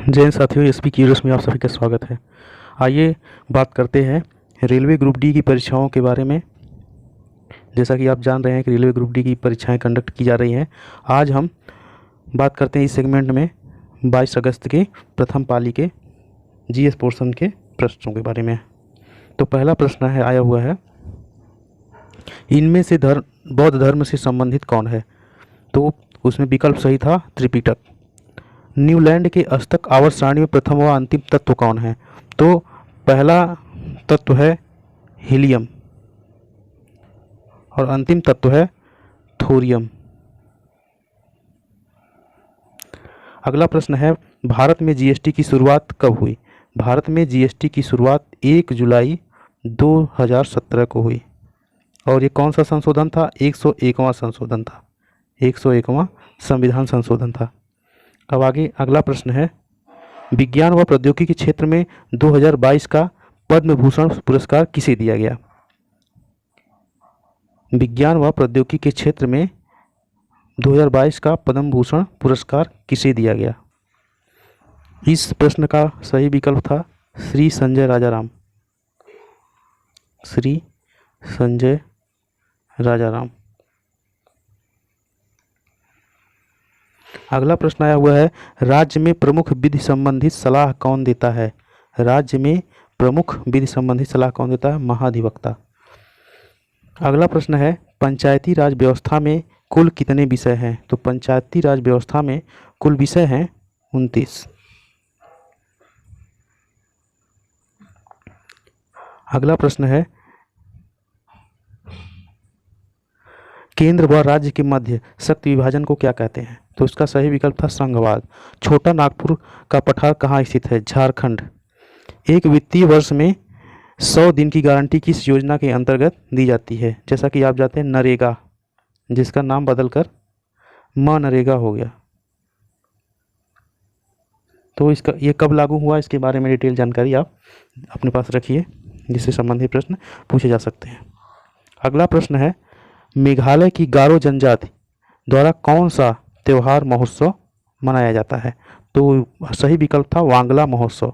जय हिंद साथियों, SP curious में आप सभी का स्वागत है। आइए बात करते हैं रेलवे ग्रुप डी की परीक्षाओं के बारे में। जैसा कि आप जान रहे हैं कि रेलवे ग्रुप डी की परीक्षाएं कंडक्ट की जा रही हैं। आज हम बात करते हैं इस सेगमेंट में 22 अगस्त के प्रथम पाली के जीएस पोर्शन के प्रश्नों के बारे में। तो पहला प्रश्न है आया हुआ है, इनमें से बौद्ध धर्म से संबंधित कौन है? तो उसमें विकल्प सही था त्रिपिटक। न्यूलैंड के अष्टक आवर्त सारणी में प्रथम व अंतिम तत्व कौन है? तो पहला तत्व है हीलियम और अंतिम तत्व है थोरियम। अगला प्रश्न है, भारत में जीएसटी की शुरुआत कब हुई? भारत में जीएसटी की शुरुआत 1 जुलाई 2017 को हुई और ये कौन सा संशोधन था? 101वां संशोधन था, 101वां संविधान संशोधन था। अब आगे अगला प्रश्न है, विज्ञान व प्रौद्योगिकी के क्षेत्र में 2022 का पद्म भूषण पुरस्कार किसे दिया गया? विज्ञान व प्रौद्योगिकी के क्षेत्र में 2022 का पद्म भूषण पुरस्कार किसे दिया गया? इस प्रश्न का सही विकल्प था श्री संजय राजाराम। श्री संजय राजाराम। अगला प्रश्न आया हुआ है, राज्य में प्रमुख विधि संबंधित सलाह कौन देता है? राज्य में प्रमुख विधि संबंधित सलाह कौन देता है? महाधिवक्ता। अगला प्रश्न है, पंचायती राज व्यवस्था में कुल कितने विषय हैं? तो पंचायती राज व्यवस्था में कुल विषय हैं 29। अगला प्रश्न है, केंद्र व राज्य के मध्य शक्ति विभाजन को क्या कहते हैं? तो इसका सही विकल्प था संघवाद। छोटा नागपुर का पठार कहाँ स्थित है? झारखंड। एक वित्तीय वर्ष में 100 दिन की गारंटी किस योजना के अंतर्गत दी जाती है? जैसा कि आप जानते हैं नरेगा, जिसका नाम बदलकर मनरेगा हो गया। तो इसका ये कब लागू हुआ, इसके बारे में डिटेल जानकारी आप अपने पास रखिए, जिससे संबंधित प्रश्न पूछे जा सकते हैं। अगला प्रश्न है, मेघालय की गारो जनजाति द्वारा कौन सा त्यौहार महोत्सव मनाया जाता है? तो सही विकल्प था वांगला महोत्सव।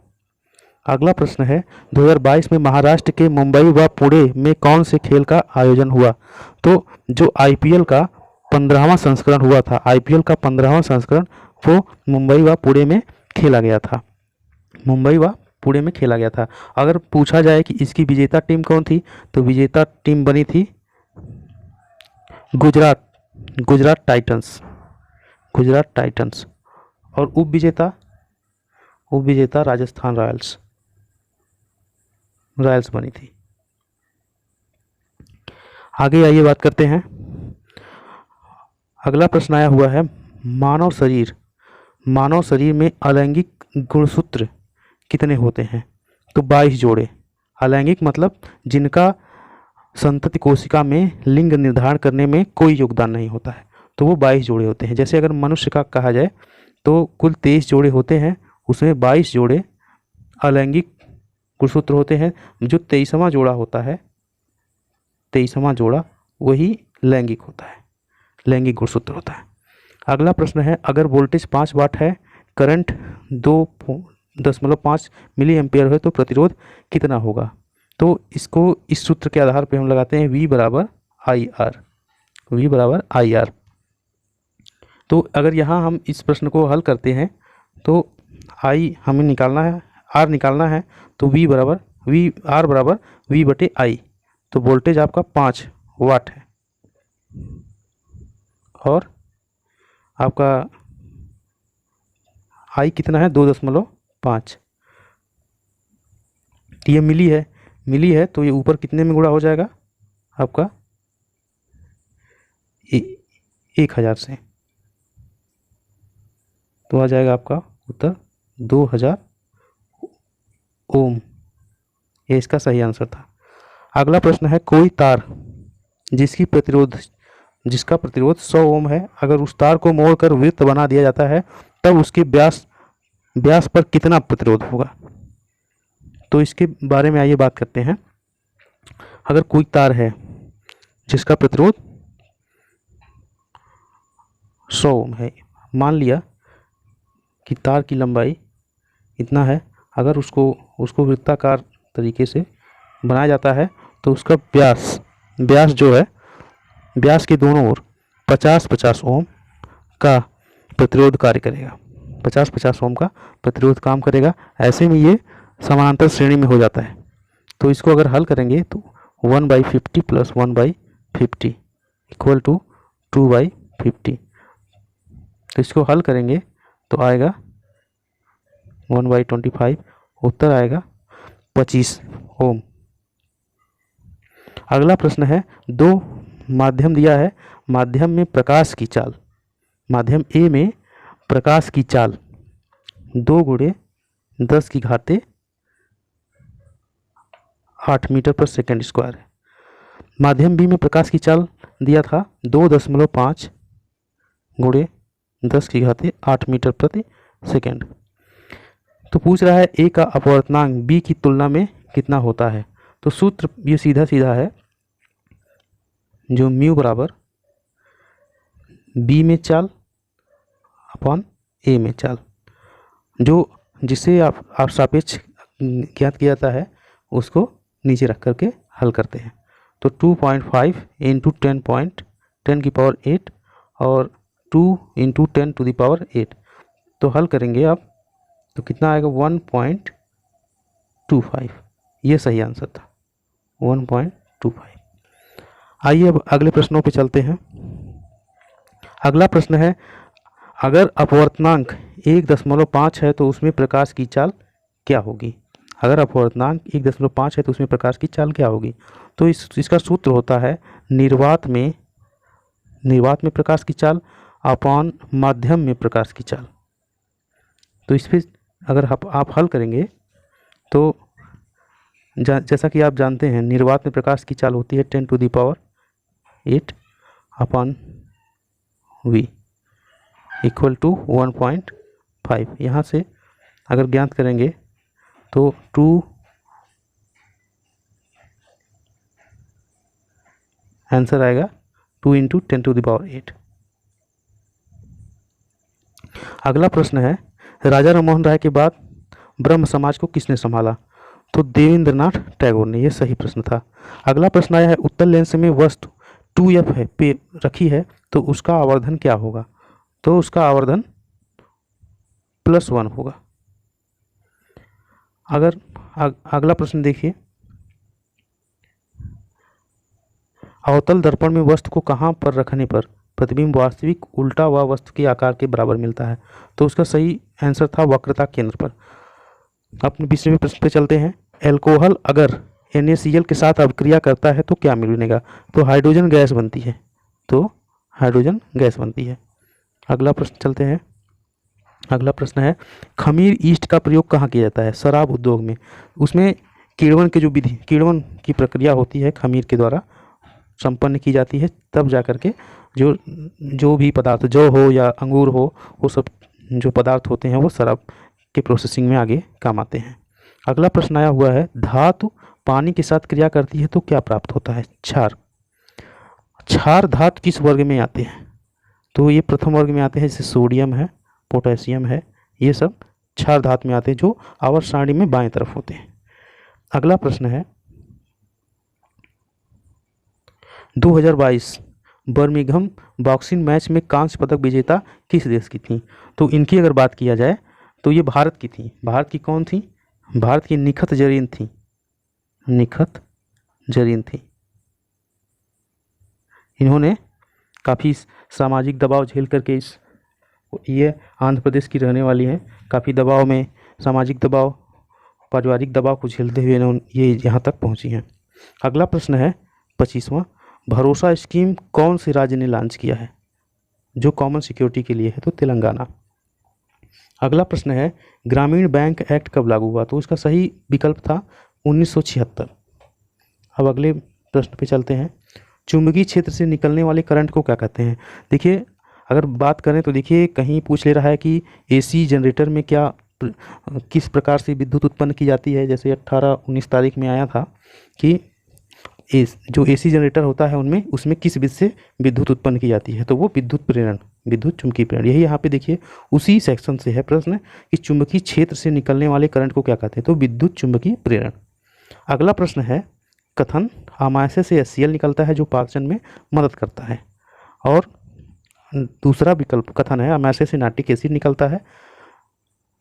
अगला प्रश्न है, 2022 में महाराष्ट्र के मुंबई व पुणे में कौन से खेल का आयोजन हुआ? तो जो आईपीएल का 15वां संस्करण हुआ था, आईपीएल का 15वां संस्करण वो मुंबई व पुणे में खेला गया था। मुंबई व पुणे में खेला गया था। अगर पूछा जाए कि इसकी विजेता टीम कौन थी, तो विजेता टीम बनी थी गुजरात टाइटंस और उपविजेता राजस्थान रॉयल्स बनी थी। आगे आइए बात करते हैं। अगला प्रश्न आया हुआ है, मानव शरीर में अलैंगिक गुणसूत्र कितने होते हैं? तो 22 जोड़े। अलैंगिक मतलब जिनका संतति कोशिका में लिंग निर्धारण करने में कोई योगदान नहीं होता है, तो वो 22 जोड़े होते हैं। जैसे अगर मनुष्य का कहा जाए तो कुल 23 जोड़े होते हैं, उसमें 22 जोड़े अलैंगिक गुणसूत्र होते हैं। जो 23वां जोड़ा होता है, 23वां जोड़ा वही लैंगिक होता है, लैंगिक गुणसूत्र होता है। अगला प्रश्न है, अगर वोल्टेज 5 वाट है, करंट 2.5 मिली एम्पियर है, तो प्रतिरोध कितना होगा? तो इसको इस सूत्र के आधार पे हम लगाते हैं V बराबर आई आर। तो अगर यहाँ हम इस प्रश्न को हल करते हैं तो I हमें निकालना है, R निकालना है, तो R बराबर V बटे आई। तो वोल्टेज आपका 5 वाट है और आपका I कितना है? 2.5। ये मिली है तो ये ऊपर कितने में गुणा हो जाएगा आपका? 1000 से, तो आ जाएगा आपका उत्तर 2000 ओम। ये इसका सही आंसर था। अगला प्रश्न है, कोई तार जिसका प्रतिरोध 100 ओम है, अगर उस तार को मोड़कर वृत्त बना दिया जाता है तब उसके व्यास पर कितना प्रतिरोध होगा? तो इसके बारे में आइए बात करते हैं। अगर कोई तार है जिसका प्रतिरोध 100 ओम है, मान लिया कि तार की लंबाई इतना है। अगर उसको वृत्ताकार तरीके से बनाया जाता है तो उसका व्यास जो है, व्यास के दोनों ओर 50-50 ओम का प्रतिरोध कार्य करेगा। 50-50 ओम का प्रतिरोध काम करेगा। ऐसे में ये समानांतर श्रेणी में हो जाता है। तो इसको अगर हल करेंगे तो 1/50 + 1/50 इक्वल टू 2/50। तो इसको हल करेंगे तो आएगा 1/25, उत्तर आएगा 25 ओम। अगला प्रश्न है, दो माध्यम दिया है, माध्यम में प्रकाश की चाल, माध्यम ए में प्रकाश की चाल 2 × 10⁸ मीटर/सेकंड² है। माध्यम बी में प्रकाश की चाल दिया था 2.5 × 10⁸ मीटर/सेकंड। तो पूछ रहा है ए का अपवर्तनांक बी की तुलना में कितना होता है। तो सूत्र ये सीधा सीधा है, जो म्यू बराबर बी में चाल अपॉन ए में चाल, जिसे आप सापेक्ष ज्ञात किया जाता है उसको नीचे रख करके हल करते हैं। तो 2.5 × 10⁸ और 2 × 10⁸ तो हल करेंगे आप तो कितना आएगा 1.25। ये सही आंसर था 1.25। आइए अब अगले प्रश्नों पे चलते हैं। अगला प्रश्न है, अगर अपवर्तनांक 1.5 है तो उसमें प्रकाश की चाल क्या होगी। अगर अपवर्तनांक 1.5 है तो उसमें प्रकाश की चाल क्या होगी। तो इसका सूत्र होता है निर्वात में प्रकाश की चाल अपॉन माध्यम में प्रकाश की चाल। तो इस पर अगर आप हल करेंगे तो जैसा कि आप जानते हैं निर्वात में प्रकाश की चाल होती है 10⁸ अपॉन v इक्वल टू 1.5। यहाँ से अगर ज्ञात करेंगे तो 2 आंसर आएगा 2 × 10⁸। अगला प्रश्न है, राजा राममोहन राय के बाद ब्रह्म समाज को किसने संभाला। तो देवेंद्रनाथ टैगोर ने। यह सही प्रश्न था। अगला प्रश्न आया है, उत्तल लेंस में वस्तु 2f है पे रखी है तो उसका आवर्धन क्या होगा। तो उसका आवर्धन +1 होगा। अगर अगला प्रश्न देखिए, अवतल दर्पण में वस्तु को कहाँ पर रखने पर प्रतिबिंब वास्तविक उल्टा व वस्तु के आकार के बराबर मिलता है। तो उसका सही आंसर था वक्रता केंद्र पर। अपने 20वें प्रश्न पे चलते हैं, एल्कोहल अगर NaCl के साथ अभिक्रिया करता है तो क्या मिलेगा। तो हाइड्रोजन गैस बनती है। अगला प्रश्न चलते हैं। अगला प्रश्न है, खमीर ईस्ट का प्रयोग कहाँ किया जाता है। शराब उद्योग में। उसमें किण्वन की प्रक्रिया होती है खमीर के द्वारा संपन्न की जाती है, तब जा कर के जो भी पदार्थ जौ हो या अंगूर हो, वो सब जो पदार्थ होते हैं वो शराब के प्रोसेसिंग में आगे काम आते हैं। अगला प्रश्न आया हुआ है, धातु पानी के साथ क्रिया करती है तो क्या प्राप्त होता है। क्षार धातु किस वर्ग में आते हैं। तो ये प्रथम वर्ग में आते हैं, जैसे सोडियम है, पोटेशियम है, ये सब क्षार धातु में आते हैं जो आवर्त सारणी में बाएं तरफ होते हैं। अगला प्रश्न है, 2022 बर्मिंघम बॉक्सिंग मैच में कांस्य पदक विजेता किस देश की थी। तो इनकी अगर बात किया जाए तो ये भारत की थी। भारत की कौन थी। भारत की निखत जरीन थी। इन्होंने काफ़ी सामाजिक दबाव झेल करके ये आंध्र प्रदेश की रहने वाली हैं। काफ़ी दबाव में, सामाजिक दबाव, पारिवारिक दबाव को झेलते हुए ये यहाँ तक पहुँची हैं। अगला प्रश्न है 25वां, भरोसा स्कीम कौन से राज्य ने लॉन्च किया है। जो कॉमन सिक्योरिटी के लिए है तो तेलंगाना। अगला प्रश्न है, ग्रामीण बैंक एक्ट कब लागू हुआ। तो उसका सही विकल्प था 1976। अब अगले प्रश्न पे चलते हैं, चुंबकीय क्षेत्र से निकलने वाले करंट को क्या कहते हैं। देखिए अगर बात करें तो देखिए कहीं पूछ ले रहा है कि AC जनरेटर में किस प्रकार से विद्युत उत्पन्न की जाती है। जैसे 18-19 तारीख में आया था कि जो AC जनरेटर होता है उसमें किस विधि से विद्युत उत्पन्न की जाती है। तो वो विद्युत विद्युत चुम्बकीय प्रेरण। यही यहाँ पे देखिए उसी सेक्शन से है प्रश्न कि चुंबकीय क्षेत्र से निकलने वाले करंट को क्या कहते हैं, तो विद्युत चुम्बकीय प्रेरण। अगला प्रश्न है कथन अमाशय से HCl निकलता है जो पाचन में मदद करता है। और दूसरा विकल्प कथन है अमाशय से नाइट्रिक एसिड निकलता है,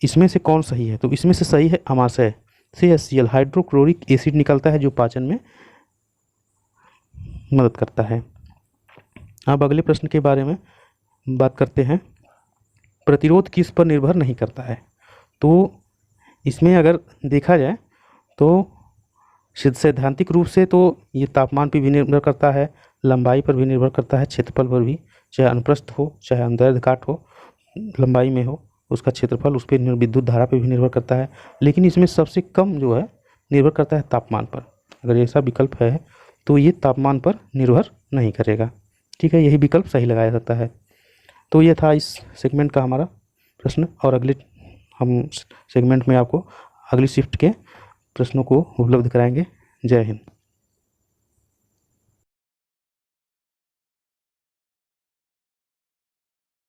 इसमें से कौन सही है, तो इसमें से सही है अमाशय से HCl हाइड्रोक्लोरिक एसिड निकलता है जो पाचन में मदद करता है। अब अगले प्रश्न के बारे में बात करते हैं, प्रतिरोध किस पर निर्भर नहीं करता है। तो इसमें अगर देखा जाए तो सैद्धांतिक रूप से तो ये तापमान पर भी निर्भर करता है, लंबाई पर भी निर्भर करता है, क्षेत्रफल पर भी, चाहे अनुप्रस्थ हो चाहे अनुदैर्ध्य हो, लंबाई में हो उसका क्षेत्रफल, उस पर विद्युत धारा पर भी निर्भर करता है। लेकिन इसमें सबसे कम जो है निर्भर करता है तापमान पर। अगर ऐसा विकल्प है तो ये तापमान पर निर्भर नहीं करेगा। ठीक है, यही विकल्प सही लगाया जाता है। तो ये था इस सेगमेंट का हमारा प्रश्न, और अगले हम सेगमेंट में आपको अगली शिफ्ट के प्रश्नों को उपलब्ध कराएंगे। जय हिंद।